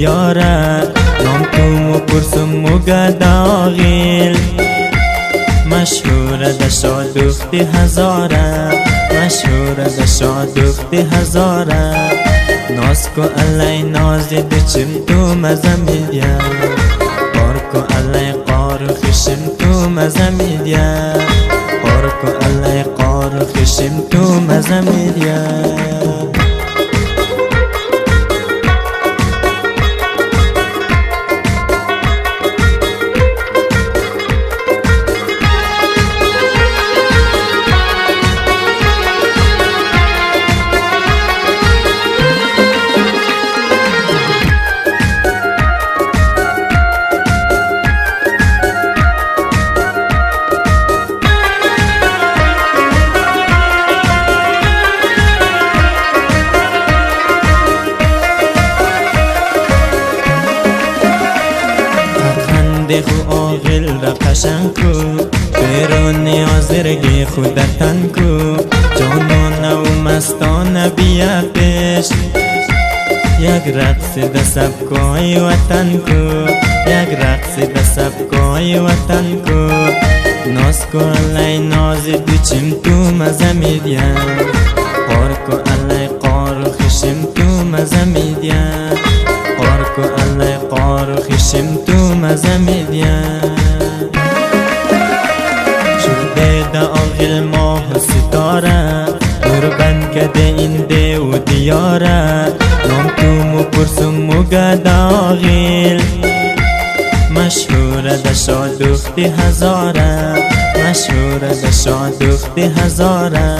دیاره نام تو پرسم و گداغیل مشهور د شادوختی هزاره مشهور د شادوختی هزاره ناز کو علی نازی دچم تو مزمیدیا قار کو علی قار خشم تو مزمیدیا قار کو علی قار خشم تو مزمیدیا خو آغل را قشنگ کو بیرونی آزرگی خودتن کو جانان و مستان بیا پیش یک رقص د سبکای وطن کو یک رقص د سبکای وطن کو ناز کو علی ناز دوچم تو مزمیدیا قار کو علی قار خشم تو مزمیدیا قار کو علی قار خشم تو مزمیدیا شده دا آغل ماه ستاره نور بند کده این ده و دیاره نام تو مو پرسم و گداغیل مشهور د شادوختی هزاره مشهور د شادوختی هزاره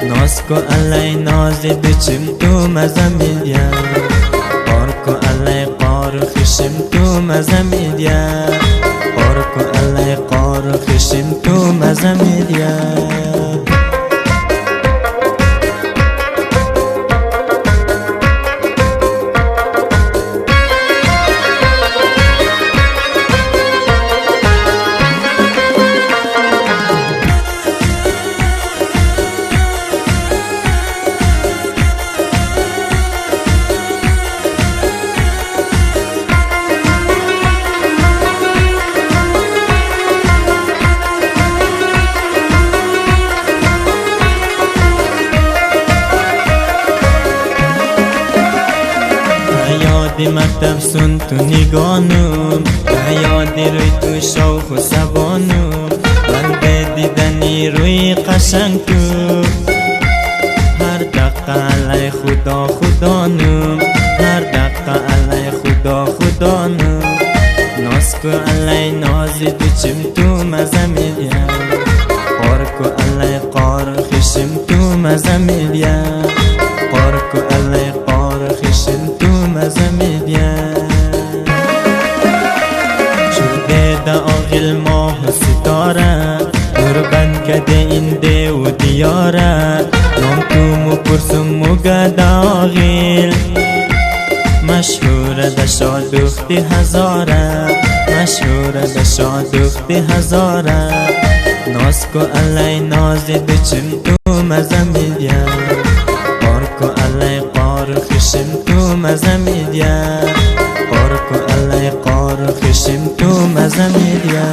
ناز کو علی ناز دوچم تو مزمیدیا قار کو علی قار خشم تو مزمیدیا قار کو علی قار خشم تو مزمیدیا یادی مکتب سن تو نگانم یادی روی تو شوق و سبانم من دیدنی روی قشنگ تو هر دقیقه علی خدا خدانم هر دقیقه علی خدا خدانم ناز کو علی ناز دوچم تو مزمیدیا قار کو علی قار خشم تو مزمیدیا قار کو علی قار خشم تو مزمیدیا شده دا آغل ماه ستاره نور بند کده این ده و دیاره نام تو مو پرسم و گداغیل مشهور د شادوختی هزاره مشهور د شادوختی هزاره ناز کو علی ناز دوچم تو مزمیدیا قار کو علی قار خشم تو مزمیدیا قار کو علی قار خشم تو مزمیدیا